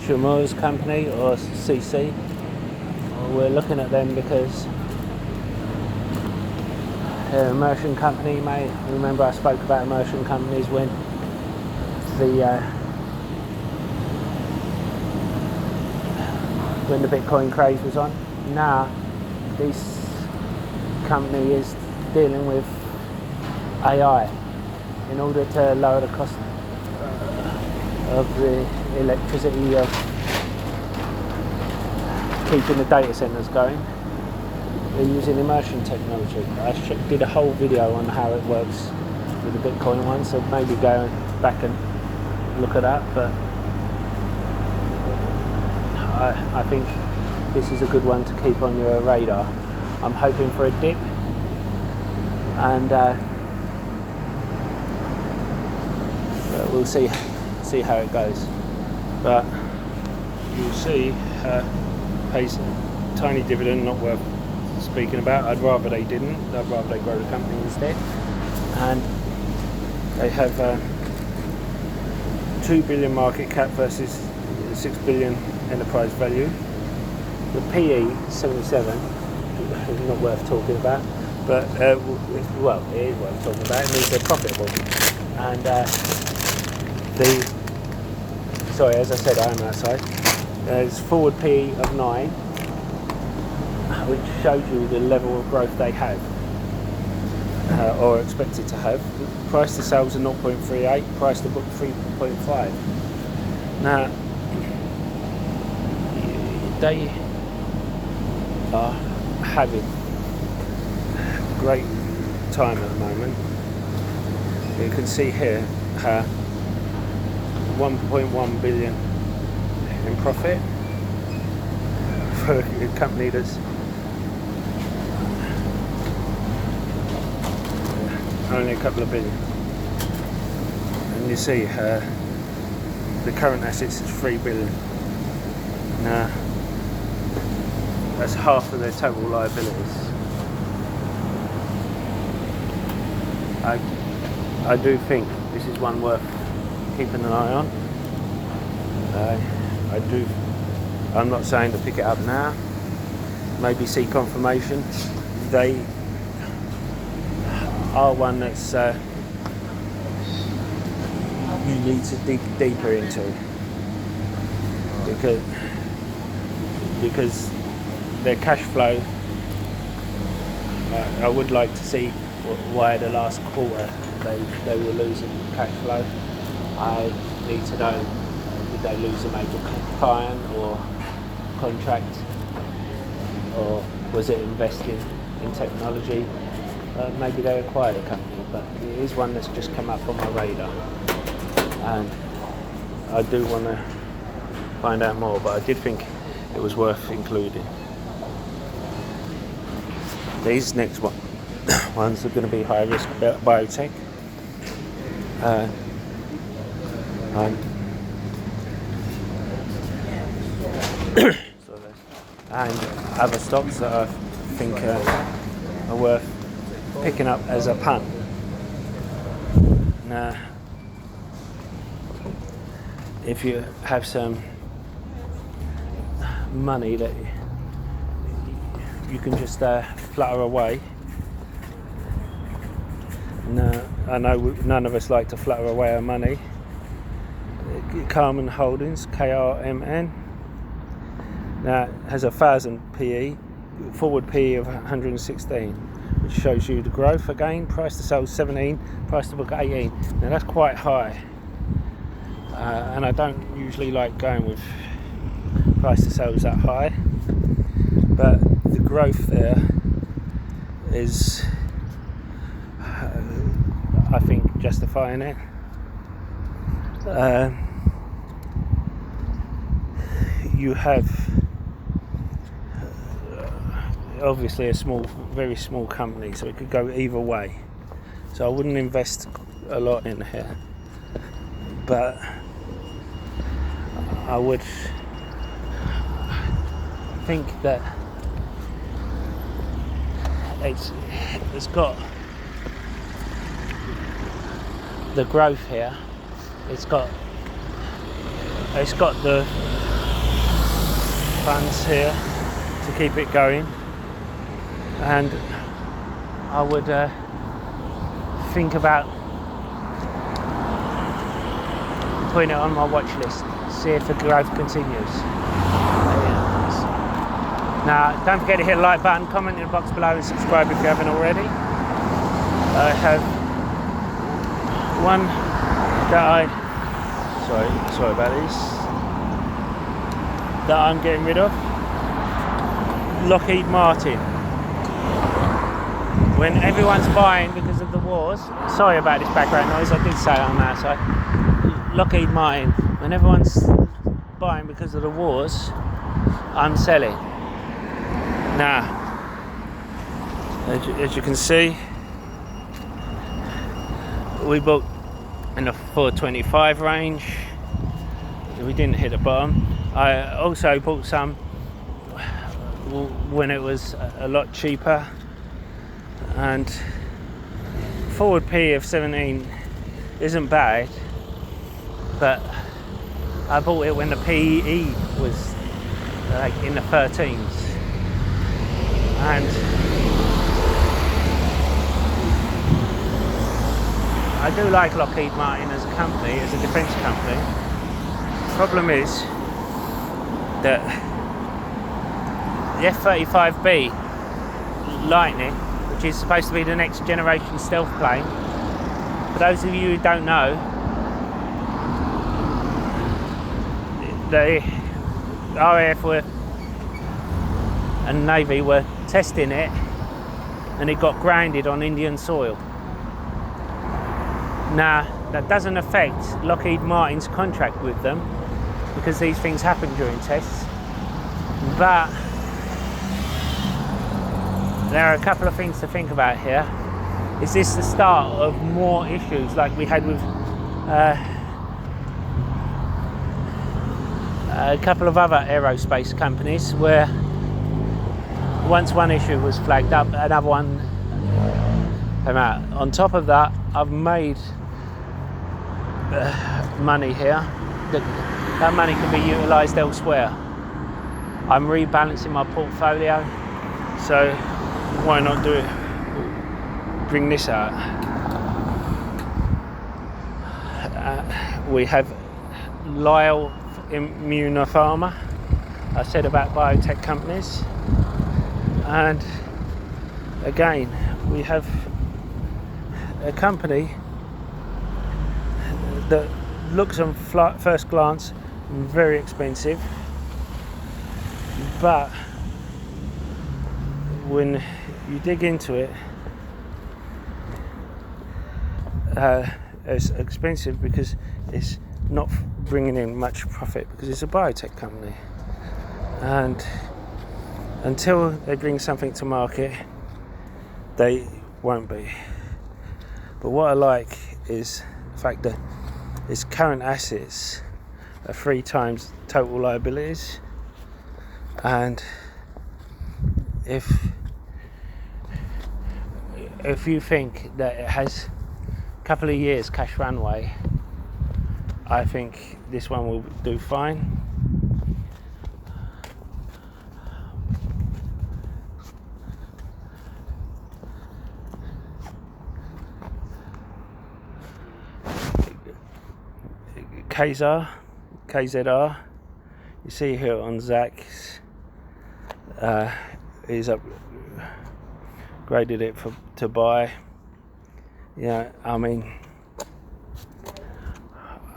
Shimura's company, or CC. We're looking at them because they're an immersion company, mate. Remember I spoke about immersion companies when the Bitcoin craze was on. Now this company is dealing with AI in order to lower the cost of the electricity of keeping the data centers going. They're using immersion technology. I did a whole video on how it works with the Bitcoin one, so maybe go back and look at that. But I think this is a good one to keep on your radar. I'm hoping for a dip, and we'll see how it goes. But you'll see pays a tiny dividend, not worth speaking about. I'd rather they didn't. I'd rather they grow the company instead. And they have 2 billion market cap versus 6 billion enterprise value. The PE 77 is not worth talking about, but well, it is worth talking about. It means they're profitable. And sorry, as I said, I am outside. There's forward PE of 9, which shows you the level of growth they have, or expected to have. Price to sales are 0.38, price to book 3.5. Now, they are having a great time at the moment. You can see here 1.1 billion in profit for a company that's only a couple of billion. And you see the current assets is 3 billion. Now that's half of their total liabilities. I do think this is one worth keeping an eye on. I'm not saying to pick it up now. Maybe see confirmation. They are one that's you need to dig deeper into, because their cash flow, I would like to see why the last quarter they were losing cash flow. I need to know, did they lose a major client or contract, or was it investing in technology? Maybe they acquired a company, but it is one that's just come up on my radar, and I do want to find out more, but I did think it was worth including. These next ones are going to be high risk biotech, and other stocks that I think are worth picking up as a punt. Now, if you have some money that you can just flutter away. No, I know none of us like to flutter away our money. Carmen Holdings, KRMN. Now it has 1,000 PE, forward PE of 116, which shows you the growth again. Price to sales 17, price to book 18. Now that's quite high, and I don't usually like going with price to sales that high, but the growth there is, I think, justifying it. You have obviously a very small company, so it could go either way. So I wouldn't invest a lot in here, but I would think that it's got the growth here. It's got the funds here to keep it going, and I would think about putting it on my watch list, see if the growth continues. Now, don't forget to hit the like button, comment in the box below, and subscribe if you haven't already. I have one that sorry about this, that I'm getting rid of. Lockheed Martin. When everyone's buying because of the wars, sorry about this background noise, I did say it on that side. Lockheed Martin, when everyone's buying because of the wars, I'm selling. Now, as you can see, we bought in the 425 range. We didn't hit the bottom. I also bought some when it was a lot cheaper, and forward P of 17 isn't bad, but I bought it when the PE was like in the 13s, and I do like Lockheed Martin as a company, as a defence company. The problem is that the F-35B Lightning, which is supposed to be the next generation stealth plane, for those of you who don't know, the RAF and Navy were testing it, and it got grounded on Indian soil. Now, that doesn't affect Lockheed Martin's contract with them, because these things happen during tests, but there are a couple of things to think about here. Is this the start of more issues like we had with a couple of other aerospace companies, where once one issue was flagged up, another one came out? On top of that, I've made money here. That money can be utilised elsewhere. I'm rebalancing my portfolio, so why not do it? Bring this out. We have Lyle Immunopharma. I said about biotech companies, and again we have a company that looks on first glance very expensive, but when you dig into it, it's expensive because it's not bringing in much profit, because it's a biotech company, and until they bring something to market, they won't be. But what I like is the fact that its current assets are 3 times total liabilities, and if you think that it has a couple of years cash runway, I think this one will do fine. KZR, you see here on Zach's, he's upgraded it to buy. Yeah, I mean,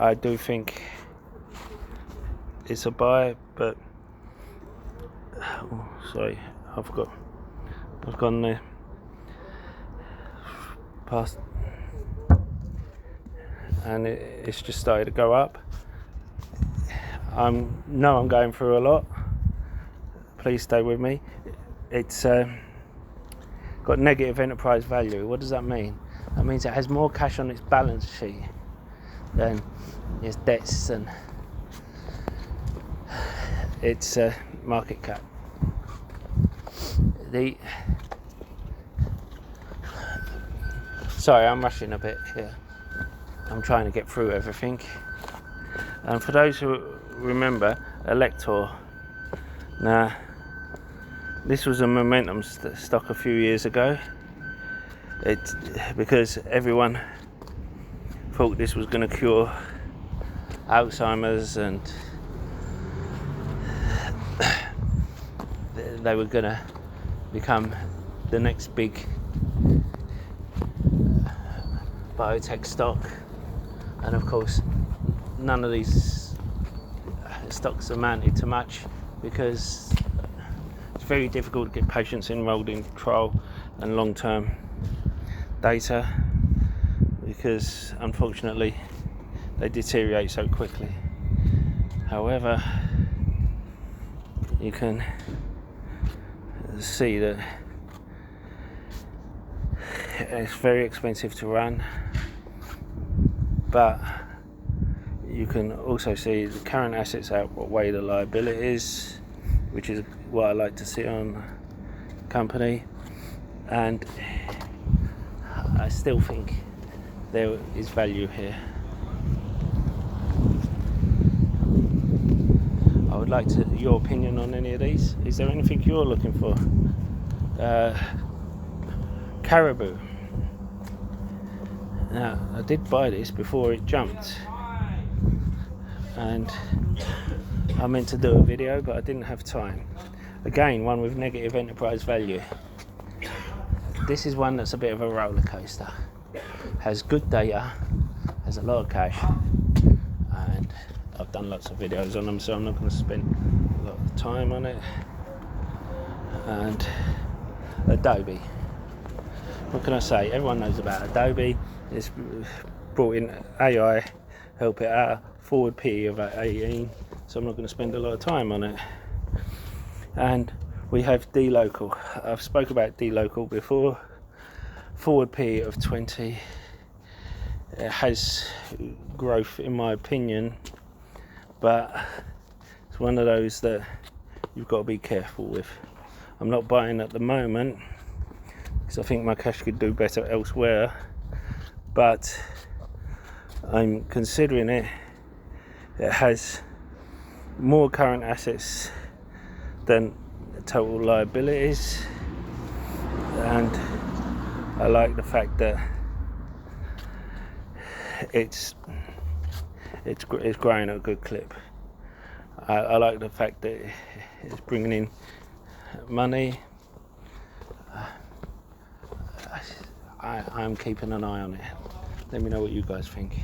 I do think it's a buy, but oh, sorry, I've gone there past, and it's just started to go up. I'm going through a lot. Please stay with me. It's got negative enterprise value. What does that mean? That means it has more cash on its balance sheet than its debts and its market cap. Sorry, I'm rushing a bit here. I'm trying to get through everything. And for those who remember, Elector, Now, this was a momentum stock a few years ago. Because everyone thought this was going to cure Alzheimer's and they were going to become the next big biotech stock. And of course, none of these stocks amounted to much, because it's very difficult to get patients enrolled in trial and long-term data, because unfortunately they deteriorate so quickly. However, you can see that it's very expensive to run, but you can also see the current assets outweigh the liabilities, which is what I like to see on a company. And I still think there is value here. I would like your opinion on any of these. Is there anything you're looking for? Caribou. Now, I did buy this before it jumped, and I meant to do a video, but I didn't have time. Again, one with negative enterprise value. This is one that's a bit of a roller coaster. Has good data, has a lot of cash, and I've done lots of videos on them, so I'm not going to spend a lot of time on it. And Adobe. What can I say? Everyone knows about Adobe. It's brought in AI, help it out. Forward PE of 18, so I'm not going to spend a lot of time on it. And we have D-Local. I've spoke about D-Local before. Forward PE of 20. It has growth in my opinion, but it's one of those that you've got to be careful with. I'm not buying at the moment because I think my cash could do better elsewhere, but I'm considering it. It has more current assets than total liabilities, and I like the fact that it's growing at a good clip. I like the fact that it's bringing in money. I'm keeping an eye on it. Let me know what you guys think.